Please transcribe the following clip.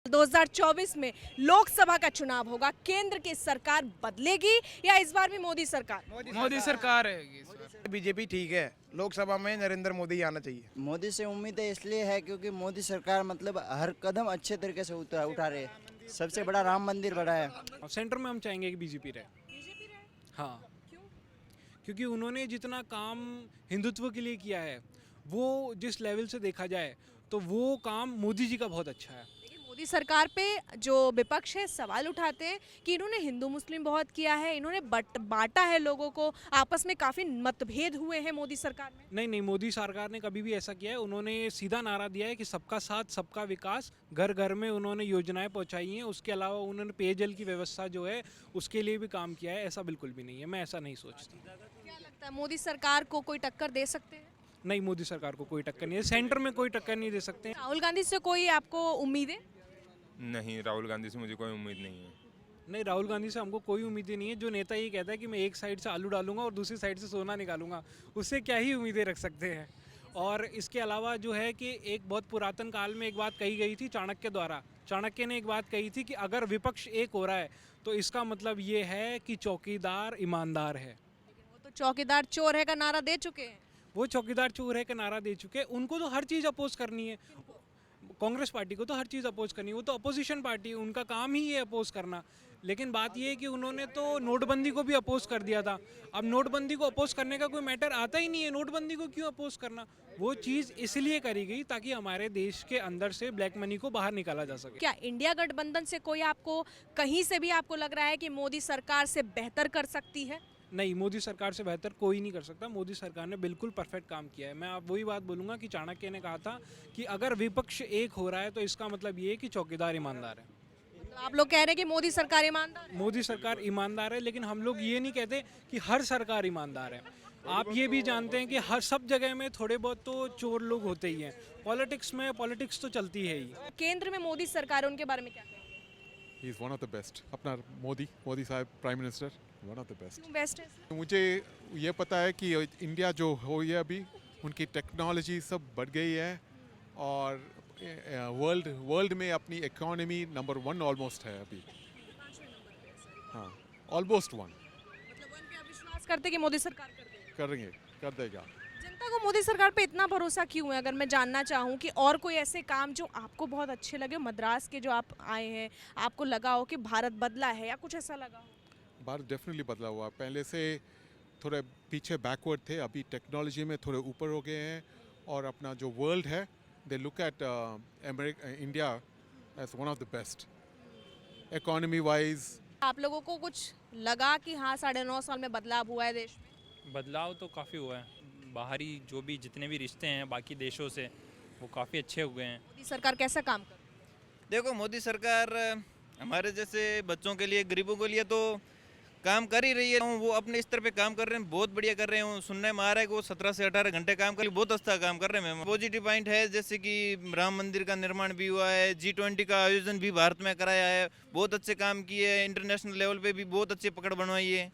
2024 में लोकसभा का चुनाव होगा। केंद्र की सरकार बदलेगी या इस बार भी मोदी सरकार? मोदी सरकार रहेगी इस बार। बीजेपी ठीक है। लोकसभा में नरेंद्र मोदी आना चाहिए। मोदी से उम्मीद है इसलिए है क्योंकि मोदी सरकार मतलब हर कदम अच्छे तरीके से उठा रहे हैं। सबसे बड़ा राम मंदिर बड़ा है। सेंटर में हम चाहेंगे कि बीजेपी रहे। हाँ, क्योंकि उन्होंने जितना काम हिंदुत्व के लिए किया है वो जिस लेवल से देखा जाए तो वो काम मोदी जी का बहुत अच्छा है। लेकिन मोदी सरकार पे जो विपक्ष है सवाल उठाते हैं कि इन्होंने हिंदू मुस्लिम बहुत किया है, इन्होंने बांटा है लोगों को, आपस में काफी मतभेद हुए हैं मोदी सरकार में। नहीं, मोदी सरकार ने कभी भी ऐसा किया है। उन्होंने सीधा नारा दिया है कि सबका साथ सबका विकास। घर घर में उन्होंने योजनाएं पहुंचाई हैं। उसके अलावा उन्होंने पेयजल की व्यवस्था जो है उसके लिए भी काम किया है। ऐसा बिल्कुल भी नहीं है, मैं ऐसा नहीं सोचता। क्या लगता है मोदी सरकार को कोई टक्कर दे सकते हैं? नहीं, मोदी सरकार को कोई टक्कर नहीं है। सेंटर में कोई टक्कर नहीं दे सकते। राहुल गांधी से कोई आपको उम्मीद है? नहीं, राहुल गांधी से मुझे कोई उम्मीद नहीं है। नहीं, राहुल गांधी से हमको कोई उम्मीद ही नहीं है। जो नेता ये कहता है कि मैं एक साइड से आलू डालूंगा और दूसरी साइड से सोना निकालूंगा, उससे क्या ही उम्मीदें रख सकते हैं। और इसके अलावा जो है कि एक बहुत पुरातन काल में एक बात कही गई थी चाणक्य द्वारा। चाणक्य ने एक बात कही थी कि अगर विपक्ष एक हो रहा है तो इसका मतलब ये है कि चौकीदार ईमानदार है। वो तो चौकीदार चोर है का नारा दे चुके हैं। वो चौकीदार चोर है का नारा दे चुके हैं। उनको तो हर चीज़ अपोज करनी है। कांग्रेस पार्टी को तो हर चीज़ अपोज करनी है। वो तो अपोजिशन पार्टी है, उनका काम ही है अपोज करना। लेकिन बात ये है कि उन्होंने तो नोटबंदी को भी अपोज कर दिया था। अब नोटबंदी को अपोज करने का कोई मैटर आता ही नहीं है। नोटबंदी को क्यों अपोज करना? वो चीज़ इसलिए करी गई ताकि हमारे देश के अंदर से ब्लैक मनी को बाहर निकाला जा सके। क्या इंडिया गठबंधन से कोई आपको कहीं से भी आपको लग रहा है कि मोदी सरकार से बेहतर कर सकती है? नहीं, मोदी सरकार से बेहतर कोई नहीं कर सकता। मोदी सरकार ने बिल्कुल परफेक्ट काम किया है। मैं आप वही बात बोलूँगा कि चाणक्य ने कहा था कि अगर विपक्ष एक हो रहा है तो इसका मतलब ये है कि चौकीदार ईमानदार है। तो आप लोग कह रहे हैं कि मोदी सरकार ईमानदार है? मोदी सरकार ईमानदार है, लेकिन हम लोग ये नहीं कहते कि हर सरकार ईमानदार है। आप ये भी जानते हैं कि हर सब जगह में थोड़े बहुत तो चोर लोग होते ही हैं। पॉलिटिक्स तो चलती है ही। केंद्र में मोदी सरकार है, उनके बारे में क्या कहें? He is one of the best. अपना मोदी साहब prime minister one of the best. क्यों बेस्ट है? मुझे ये पता है कि इंडिया जो हो है अभी उनकी टेक्नोलॉजी सब बढ़ गई है और वर्ल्ड में अपनी इकोनॉमी नंबर 1 ऑलमोस्ट है अभी। हाँ, ऑलमोस्ट 1 मतलब वन पे आप विश्वास करते कि मोदी सरकार कर देगी? कर देगा। जनता को मोदी सरकार पे इतना भरोसा क्यों है? अगर मैं जानना चाहूँ कि और कोई ऐसे काम जो आपको बहुत अच्छे लगे, मद्रास के जो आप आए हैं, आपको लगा हो कि भारत बदला है या कुछ ऐसा लगा हो? भारत डेफिनेटली बदला हुआ। पहले से थोड़े पीछे बैकवर्ड थे, अभी टेक्नोलॉजी में थोड़े ऊपर हो गए हैं और अपना जो वर्ल्ड है they look at India as one of the best economy wise. आप लोगों को कुछ लगा कि हाँ 9.5 साल में बदलाव हुआ है देश में? बदलाव तो काफ़ी हुआ है। बाहरी जो भी जितने भी रिश्ते हैं बाकी देशों से वो काफ़ी अच्छे हुए हैं। मोदी सरकार कैसा काम कर रही है? देखो, मोदी सरकार हमारे जैसे बच्चों के लिए, गरीबों के लिए तो काम कर ही रही है। वो अपने स्तर पे काम कर रहे हैं, बहुत बढ़िया कर रहे हैं। सुनने में आ रहा है कि वो 17 से 18 घंटे काम कर, बहुत अच्छा काम कर रहे हैं। पॉजिटिव पॉइंट है जैसे कि राम मंदिर का निर्माण भी हुआ है, G20 का आयोजन भी भारत में कराया है, बहुत अच्छे काम किए हैं। इंटरनेशनल लेवल पे भी बहुत अच्छी पकड़ बनवाई है।